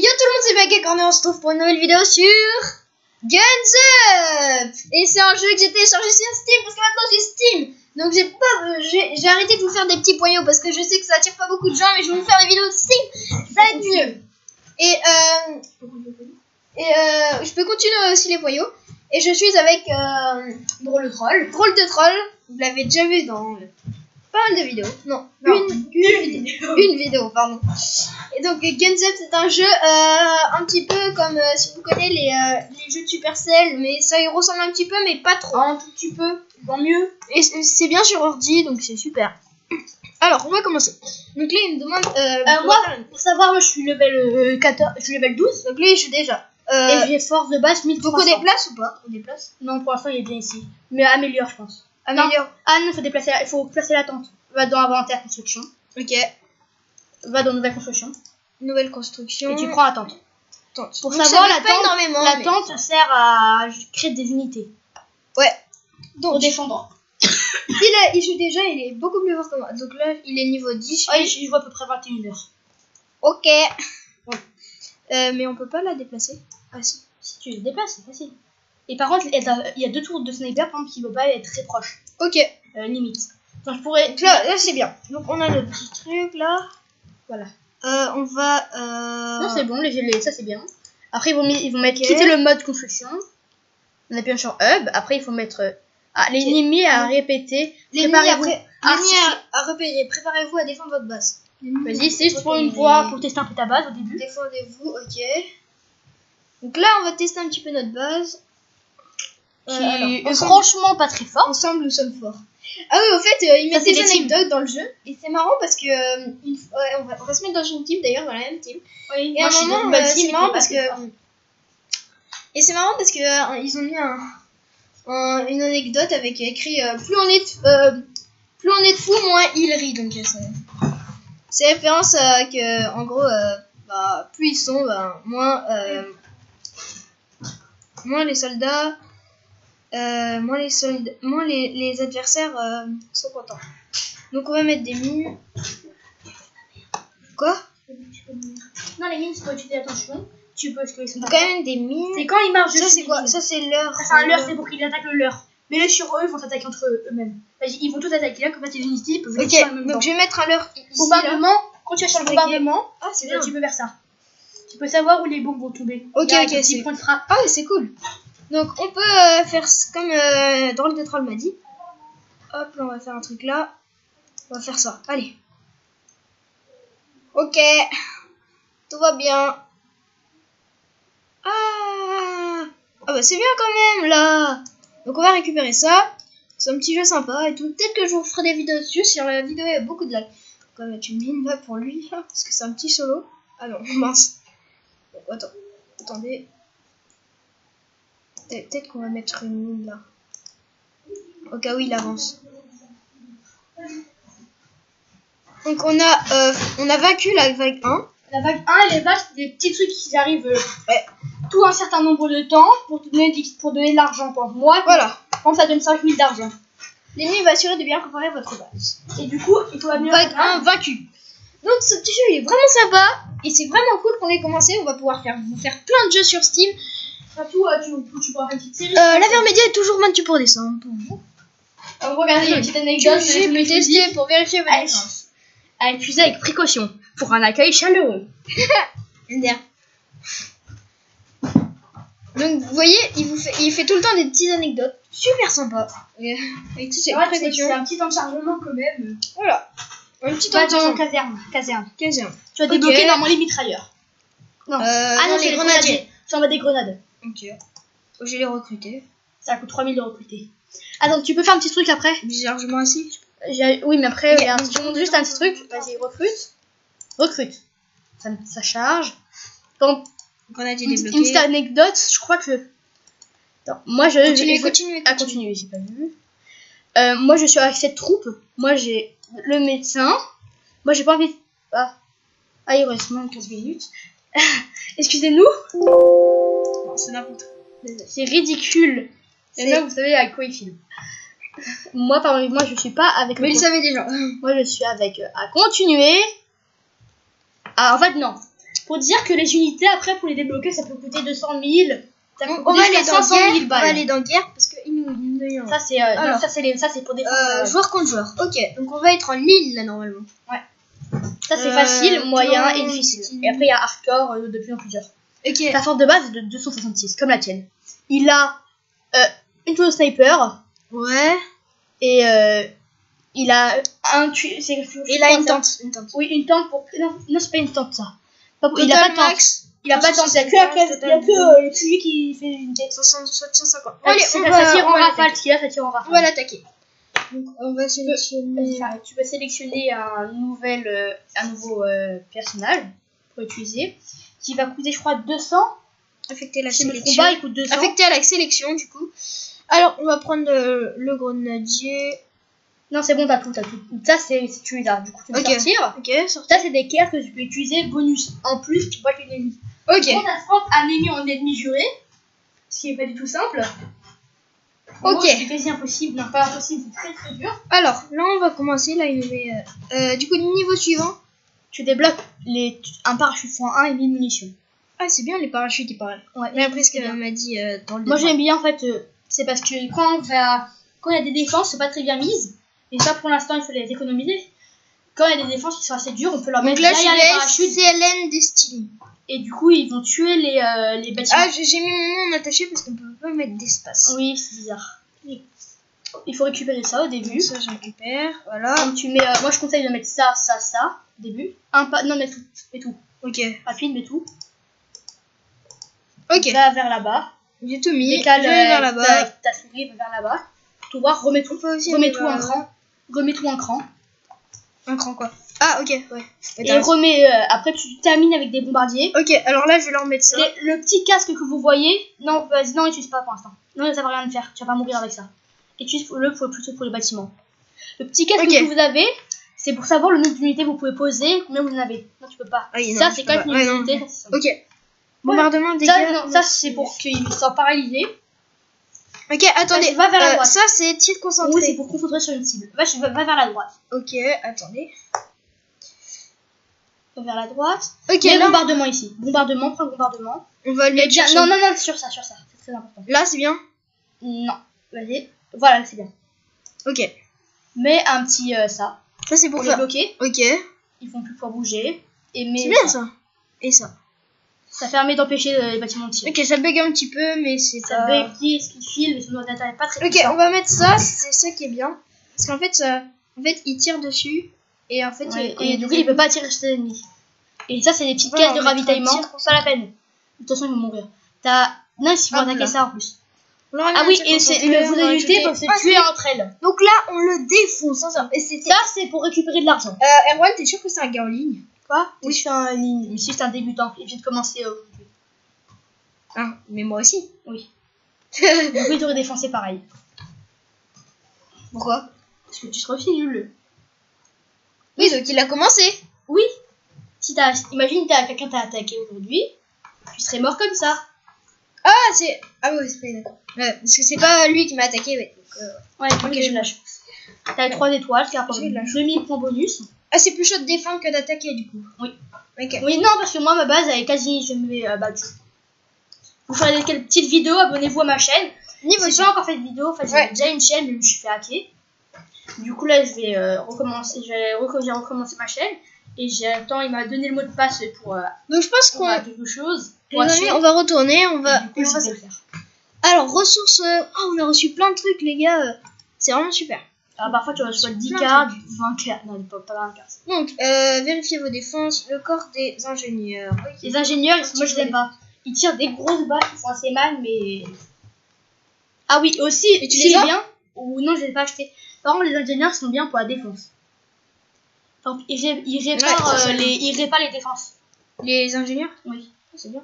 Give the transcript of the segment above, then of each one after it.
yo tout le monde, c'est Baguette Corner, on se retrouve pour une nouvelle vidéo sur Guns Up. Et c'est un jeu que j'ai téléchargé sur Steam parce que maintenant j'ai Steam. Donc j'ai arrêté de vous faire des petits poyaux parce que je sais que ça attire pas beaucoup de gens, mais je vais vous faire des vidéos de Steam, ça va être mieux. Et je peux continuer aussi les poyaux. Et je suis avec Drôle de Troll. Vous l'avez déjà vu dans pas mal de vidéos. Non. Une vidéo, pardon. Et donc Guns Up, c'est un jeu un petit peu comme si vous connaissez les jeux de Supercell, mais ça y ressemble un petit peu, mais pas trop. Un tout petit peu, tant mieux. Et c'est bien sur ordi, donc c'est super. Alors, on va commencer. Donc là, il me demande... moi, pour savoir, moi, je suis level 14, je suis level 12. Donc lui, je suis déjà. Et j'ai force de base 1300. Donc on déplace ou pas? On déplace? Non, pour l'instant, il est bien ici. Mais améliore, je pense. Améliore. Non, il faut placer la tente. Va dans inventaire construction. Ok. Va dans nouvelle construction. Nouvelle construction. Et tu prends la tente. Tente. Pour donc savoir, la tente sert à créer des unités. Ouais. Donc, pour défendre. Il joue déjà, il est beaucoup plus fort que moi. Donc là, il est niveau 10. Ouais, je joue à peu près 21 heures. Ok. Ouais. Mais on peut pas la déplacer. Ah si. Si tu le déplaces, c'est facile. Et par contre, il y a 2 tours de sniper, par exemple, qui ne veut pas être très proche. Ok. Limite. Donc, je pourrais... Là c'est bien. Donc on a notre petit truc là. Voilà. On va... Non, c'est bon, ça c'est bien. Après, ils vont mettre quitter le mode construction. On appuie sur hub. Après, il faut mettre l'ennemi à répéter. L'ennemi à repérer. Préparez-vous à défendre votre base. Vas-y, c'est juste pour une fois pour tester un peu ta base au début. Défendez-vous, ok. Donc là, on va tester un petit peu notre base. Franchement, pas très fort. Ensemble, nous sommes forts. Ah oui, au fait, ils mettent des anecdotes dans le jeu. Et c'est marrant parce que on va se mettre dans une team d'ailleurs, dans la même team. Oui, et à un moment, c'est marrant parce que ils ont mis une anecdote avec écrit plus on est de fou, moins il rit. Donc c'est référence à que en gros plus ils sont, moins les soldats. Moins les adversaires sont contents. Donc on va mettre des mines. Quoi? Non, les mines, c'est pour utiliser attention. Tu peux, parce sont quand même des mines. C'est quand ils marchent. Ça c'est quoi? Ça c'est leur. Ça c'est un leurre, c'est pour qu'ils attaquent le leurre. Mais là sur eux, ils vont s'attaquer entre eux-mêmes. Ils vont tous attaquer là, comme ça, les unités ils peuvent ok, donc je vais mettre un leurre ici. Bombardement, quand tu es sur le bombardement, c'est bien. Tu peux faire ça. Tu peux savoir où les bombes vont tomber. Ok, c'est point de frappe. Ah, c'est cool. Donc on peut faire comme Drôle de Troll m'a dit. Hop, là on va faire un truc là. On va faire ça. Allez. Ok. Tout va bien. Ah bah c'est bien quand même là. Donc on va récupérer ça. C'est un petit jeu sympa et tout. Peut-être que je vous ferai des vidéos dessus si la vidéo a beaucoup de likes. On va mettre une mine là pour lui là, parce que c'est un petit solo. Ah non, mince. Bon, attendez. Peut-être qu'on va mettre une mine là. Au cas où il avance. Donc on a vaincu la vague 1. La vague 1, elle est vache, des petits trucs qui arrivent tout un certain nombre de temps pour donner de l'argent. Pour moi, voilà. Quand ça donne 5000 d'argent. L'ennemi va assurer de bien préparer votre base. Et du coup, il faut améliorer. Vague 1 vaincu. Donc ce petit jeu il est vraiment sympa. Et c'est vraiment cool qu'on ait commencé. On va pouvoir vous faire plein de jeux sur Steam. Surtout, tu pourras faire une petite série. La média est toujours maintenue pour descendre pour vous. Regardez les petites anecdotes. J'ai pu tester pour vérifier votre défense. À utiliser avec précaution pour un accueil chaleureux. Donc vous voyez, il fait tout le temps des petites anecdotes super sympas. Avec toutes ces précautions. C'est un petit temps de chargement quand même. Voilà. Un petit temps de chargement. Caserne. Tu vas débloquer normalement les mitrailleurs. Non. Non, les grenadiers. Tu envoies des grenades. Ok. Je les recruter. Ça coûte 3000 de recruter. Attends, tu peux faire un petit truc après? Du chargement ainsi. Oui, mais après, je montre juste un petit truc. Vas-y, recrute. Ça charge. Donc, une petite anecdote, je crois que... Attends, moi, continue, j'ai pas vu. Moi, je suis avec cette troupe. Moi, j'ai le médecin. Moi, j'ai pas envie... il reste moins de 15 minutes. Excusez-nous. Non, c'est n'importe quoi. C'est ridicule. Et là, vous savez à quoi il filme. Moi, je suis pas avec... Mais il savait déjà. Moi, je suis avec... à continuer. En fait, non. Faut dire que les unités, après, pour les débloquer, ça peut coûter 200 000. On va aller dans guerre. On va aller dans guerre parce qu'ils nous. Ça, c'est pour défendre. Joueur contre joueur. Ok, donc on va être en ligne là normalement. Ouais. Ça, c'est facile, moyen et difficile. Et après, il y a hardcore de plus en plus dur. Ok. La force de base est de 266, comme la tienne. Il a une tour de sniper. Ouais. Et il a il a une tente. Oui, une tente pour. Non, c'est pas une tente ça. Il a pas de max. Il a pas de tente. Il y a que celui qui fait une tête. 750. Allez, ça tire en rafale. Ce qu'il a, ça tire en rafale. On va l'attaquer. Donc, on va sélectionner. Tu peux sélectionner un nouveau personnage pour utiliser. Qui va coûter, je crois, 200. Affecter la sélection. sélection. Le combat, il coûte 200. Affecter à la sélection, du coup. Alors, on va prendre le grenadier. Non, c'est bon, t'as tout. Ça, c'est tu là. Du coup, tu peux sortir. Ok, ça, c'est des cartes que tu peux utiliser bonus. En plus, tu vois l'ennemi. Ok. On affronte un ennemi en ennemi juré. Ce qui est pas du tout simple. Ok. C'est quasi impossible. Non, pas impossible, c'est très dur. Alors, là, on va commencer. Là, il nous met. Du coup, niveau suivant. Tu débloques un parachute x1 et 1000 munitions. Ah, c'est bien les parachutes, il paraît. Ouais. Mais après, ce qu'elle m'a dit dans le. Moi, j'aime bien en fait. C'est parce que quand il y a des défenses, c'est pas très bien mise. Et ça, pour l'instant, il faut les économiser. Quand il y a des défenses qui sont assez dures, on peut leur mettre derrière les parachutes. CLN Destiny. Et du coup, ils vont tuer les bâtiments. Ah, j'ai mis mon nom en attaché parce qu'on peut pas mettre d'espace. Oui, c'est bizarre. Il faut récupérer ça au début. Ça, je récupère. Voilà. Donc, tu mets. Moi, je conseille de mettre ça, au début. Non, mais tout. Et tout. Ok. Rapide, mais tout. Ok. Va vers là-bas. J'ai tout mis. Décale vers là-bas. Ta souris vers là-bas. Tout voir, remets tout. Remets tout en cran. Remets tout en cran. Un cran quoi. Ah, ok, ouais. Et remets. Après, tu termines avec des bombardiers. Ok, alors là, je vais leur mettre ça. Le petit casque que vous voyez. Non, vas-y, non, utilise pas pour l'instant. Non, ça va rien faire. Tu vas pas mourir avec ça. Utilise-le plutôt pour les bâtiments. Le petit casque que vous avez, c'est pour savoir le nombre d'unités que vous pouvez poser. Combien vous en avez. Non, tu peux pas. Ça, c'est 4 unités. Ok. Bombardement, dégâts. Ça, c'est pour qu'ils soient paralysés. Ok, attendez. Va vers la droite. Ça, c'est tir concentré. Oui, c'est pour concentrer sur une cible. Va vers la droite. Ok, attendez. Va vers la droite. Ok, là. Bombardement ici. Bombardement, prends le bombardement. On va le mettre sur Non, sur ça. C'est très important. Là, c'est bien. Non, vas-y. Voilà, c'est bien. Ok. Mets un petit ça. Ça, c'est pour les bloquer. Ok. Ils vont plus pouvoir bouger. C'est bien ça. Et ça. Ça permet d'empêcher les bâtiments de tirer. Ok, ça bug un petit peu, mais c'est ça bug ce qui file, mais son ordinateur n'est pas très Ok, on va mettre ça, c'est ça qui est bien. Parce qu'en fait, il tire dessus. Et en fait, et du coup, il peut pas tirer sur ses ennemis. Et ça, c'est des petites caisses de ravitaillement. Pas la peine. De toute façon, ils vont mourir. Non, ils vont attaquer ça en plus. Ah oui, et vos unités peuvent se tuer entre elles. Donc là, on le défonce. Et ça, c'est pour récupérer de l'argent. Erwan, t'es sûr que c'est un gars en ligne? Quoi? Oui, je suis en ligne. Mais si c'est un débutant, il vient de commencer aujourd'hui. Ah, mais moi aussi. Oui. Du coup, il t'aurait défoncé pareil. Pourquoi? Parce que tu serais aussi nul. Oui, donc il a commencé. Oui. Imagine, quelqu'un t'a attaqué aujourd'hui, tu serais mort comme ça. Ah, c'est. Ah oui, c'est pas d'accord. Parce que c'est pas lui qui m'a attaqué, ouais. Donc, ok, je lâche. T'as les 3 étoiles, qui apportent 2000 points bonus. Ah, c'est plus chaud de défendre que d'attaquer, du coup. Oui. Ok. Oui, non, parce que moi, ma base, elle est quasi jamais battue. Vous ferez des petites vidéos, abonnez-vous à ma chaîne. Si j'ai pas encore fait de vidéo, en fait, j'ai déjà une chaîne, mais je me suis fait hacker. Du coup, là, je vais recommencer. J'ai recommencé ma chaîne. Et j'attends, il m'a donné le mot de passe pour. Donc, je pense qu'on a quelque chose. On va retourner, on va faire. Alors, ressources. Oh, on a reçu plein de trucs, les gars. C'est vraiment super. Alors, parfois, tu reçois 10 cartes, 20 cartes. Non, pas 20 cartes. Donc, vérifiez vos défenses. Le corps des ingénieurs. Okay. Les ingénieurs, moi, je les aime pas. Ils tirent des grosses balles qui font assez mal, mais. Ah oui, aussi, tu les as bien. Ou non, je les ai pas achetés. Par contre, les ingénieurs sont bien pour la défense. Donc, ils réparent les défenses. Les ingénieurs? Oui, c'est bien.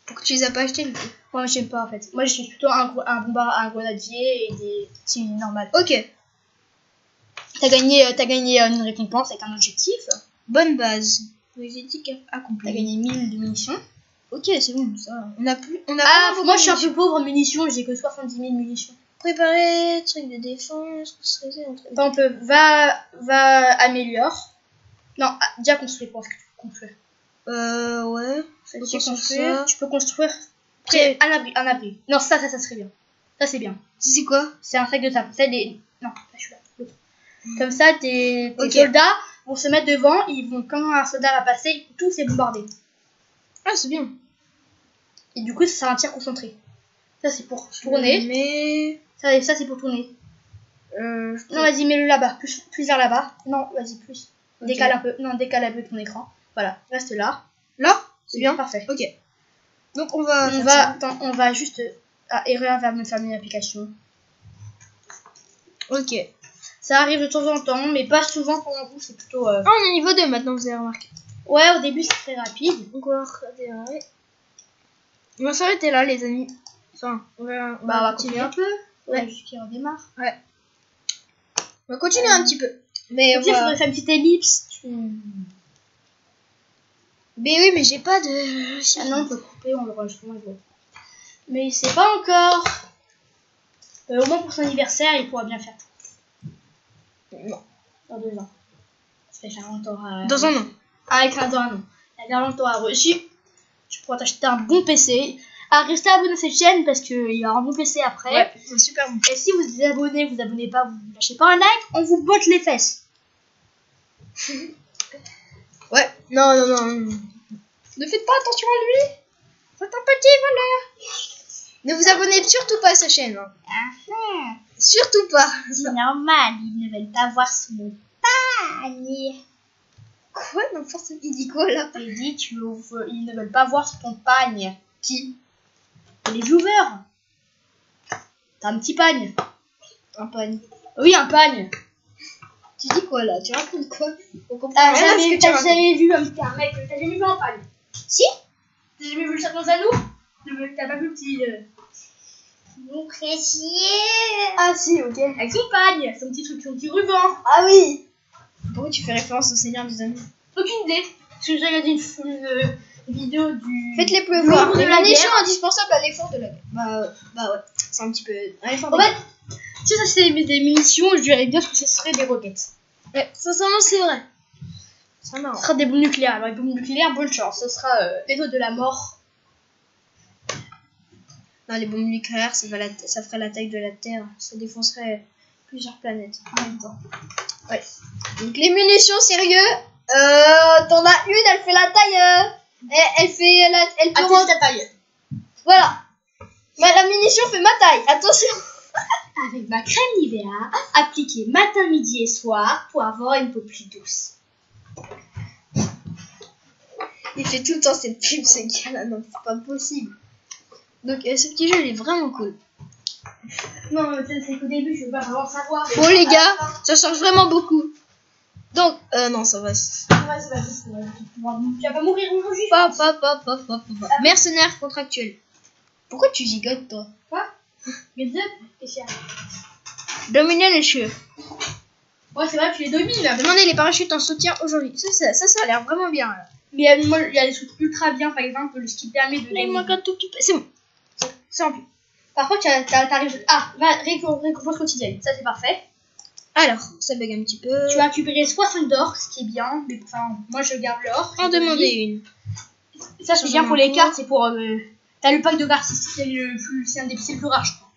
Pourquoi tu les as pas achetés du coup? Moi, j'aime pas en fait. Moi, je suis plutôt un grenadier et des teams normales. Ok. T'as gagné une récompense avec un objectif. Bonne base. Objectif accompli. T'as gagné 1000 de munitions. Ok, c'est bon, ça. On a moi, je suis un peu pauvre en munitions, j'ai que 70 000 munitions. Préparer, truc de défense, va améliore. Non, déjà construire pour ce que tu construis. Ouais. Tu peux construire. Après, un abri. Non, ça serait bien. Ça, c'est bien. C'est quoi? C'est un sac de sable. Non, je suis là. Comme ça, tes soldats vont se mettre devant. Quand un soldat va passer, tout s'est bombardé. Ah, c'est bien. Et du coup, ça sera un tir concentré. Ça, c'est pour tourner. Mais... Ça c'est pour tourner. Non, vas-y, mets-le là-bas. Plus vers là-bas. Non, vas-y, plus. Okay. Décale un peu. Non, décale un peu ton écran. Voilà, reste là. Là? C'est bien. Parfait. Ok. Donc, on va juste... erreur va me fermer l'application. Ok. Ça arrive de temps en temps, mais pas souvent quand on joue, c'est plutôt... Ah, on est niveau 2 maintenant, vous avez remarqué. Ouais, au début, c'est très rapide. Donc, on va redémarrer. On va s'arrêter là, les amis. Enfin, on va continuer un peu. Ouais, jusqu'à redémarre. Ouais. On va continuer un petit peu. Mais il faudrait faire une petite ellipse. Mais oui, mais j'ai pas de... Ah non, on peut couper, on le enregistrement. Mais c'est pas encore. Au moins pour son anniversaire, il pourra bien faire. Non. Dans 2 ans. Ça fait 40 ans. Dans un an. Avec un an. Il y a 40 ans à reçu. Tu pourras t'acheter un bon PC. Restez abonné à cette chaîne parce qu'il y aura un bon PC après. Ouais, c'est super bon. Et si vous vous abonnez pas, vous lâchez pas un like, on vous botte les fesses. Ouais. Non. Ne faites pas attention à lui. C'est un petit voleur. Ne vous abonnez surtout pas à sa chaîne. Hein. Surtout pas. C'est normal, ils ne veulent pas voir son panier. Quoi? N'importe qui dit quoi là? Il dit ils ne veulent pas voir ton pagne. Qui? Les viewers. T'as un petit pagne. Un pagne. Oui, un pagne. Tu dis quoi là? Tu racontes quoi? On comprend T'as rien à ce que tu racontes. jamais vu un mec, t'as jamais vu un pagne? Si? T'as jamais vu le serpent à nous? T'as pas vu le petit... Mon précieux. Ah si, ok. Avec son pagne, son petit truc, son petit ruban. Ah oui. Pourquoi tu fais référence au Seigneur des Anneaux? Aucune idée. Parce que j'ai regardé une vidéo du... Faites-les pleuvoir. Les munitions indispensables à l'effort de la guerre. Bah ouais. C'est un petit peu... un effort de guerre. Si ça c'est des munitions, je dirais bien que ce serait des roquettes. Ouais, sincèrement c'est vrai. Ce sera des bombes nucléaires. Alors les bombes nucléaires, bonne chance. Ce sera les eaux de la mort. Non, les bombes nucléaires, ça ferait la taille de la Terre. Ça défoncerait plusieurs planètes en même temps. Ouais. Donc les munitions, sérieux. T'en as une, elle fait la taille. Elle peut rendre ta taille. Voilà. Mais la munition fait ma taille. Attention. Avec ma crème Nivea, appliquée matin, midi et soir pour avoir une peau plus douce. Il fait tout le temps cette pub, ce gars-là. Non, c'est pas possible. Donc ce petit jeu, il est vraiment cool. Non, c'est qu'au début, je veux pas vraiment savoir. Bon les gars, ça change vraiment beaucoup. Donc, non, ça va. Ça va. Tu vas pas mourir aujourd'hui. Mercenaire contractuel. Pourquoi tu gigotes, toi? Quoi? Get up, et cher. Dominer les cieux. Ouais, c'est vrai, tu les domines là. Demandez les parachutes en soutien aujourd'hui. Ça a l'air vraiment bien là. Mais il y a des trucs ultra bien, par exemple, ce qui permet de. Il manque un tout petit peu. C'est bon. C'est rempli. Par contre, t'arrives. Ah, récompense quotidienne. Ça, c'est parfait. Alors, ça bug un petit peu. Tu vas récupérer 60 d'or, ce qui est bien. Mais enfin, moi, je garde l'or. En demander une. Ça, c'est bien pour les cartes. C'est pour. T'as le pack de cartes. C'est un des plus rare, je crois.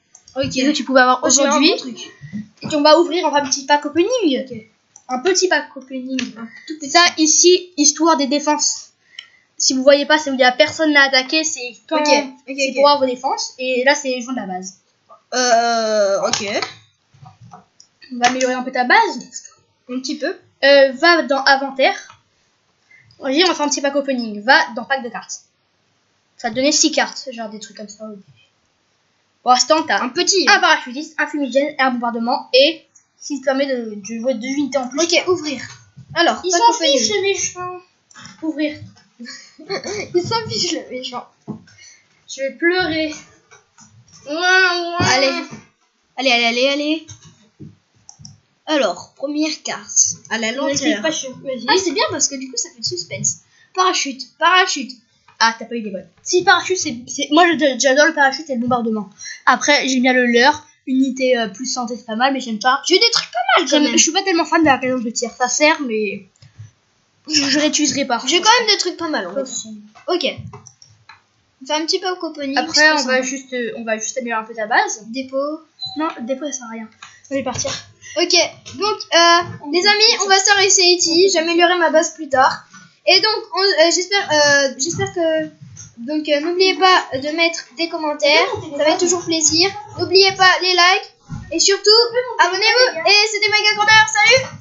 Ok. Que tu pouvais avoir aujourd'hui. Et on va ouvrir un petit pack opening. Okay. Un petit pack opening. C'est ça, ici, histoire des défenses. Si vous voyez pas, c'est où il y a personne à attaquer, c'est quand c'est pour avoir vos défenses. Et là, c'est les gens de la base. Ok. On va améliorer un peu ta base. Un petit peu. Va dans inventaire. On va faire un petit pack opening. Va dans pack de cartes. Ça va te donner 6 cartes, genre des trucs comme ça. Pour l'instant, t'as un parachutiste, un fumigène, un bombardement et ce qui te permet de jouer 2 unités en plus. Ok, ouvrir. Alors, ils s'en fichent les méchants. Ouvrir. Ils s'en fichent les méchants. Je vais pleurer. Allez. Alors, première carte. À la lenteur. Ah, c'est bien parce que du coup, ça fait de suspense. Parachute. Ah, t'as pas eu des bonnes. Si, parachute, moi j'adore le parachute et le bombardement. Après, j'aime bien le leurre. Unité plus santé, c'est pas mal, mais j'aime pas. J'ai des trucs pas mal quand même. Je suis pas tellement fan de la cadence de tir. Ça sert, mais. Je réutiliserai pas. J'ai quand même des trucs pas mal en fait. Ok. On fait un petit peu au coponique. Après, on va juste améliorer un peu ta base. Dépôt. Non, dépôt ça sert à rien. Je vais partir. Ok, donc les amis, on va s'arrêter ici. J'améliorerai ma base plus tard. Et donc, j'espère que... Donc, n'oubliez pas de mettre des commentaires. Ça fait toujours plaisir. N'oubliez pas les likes. Et surtout, abonnez-vous. Et c'était Mega Corner. Salut!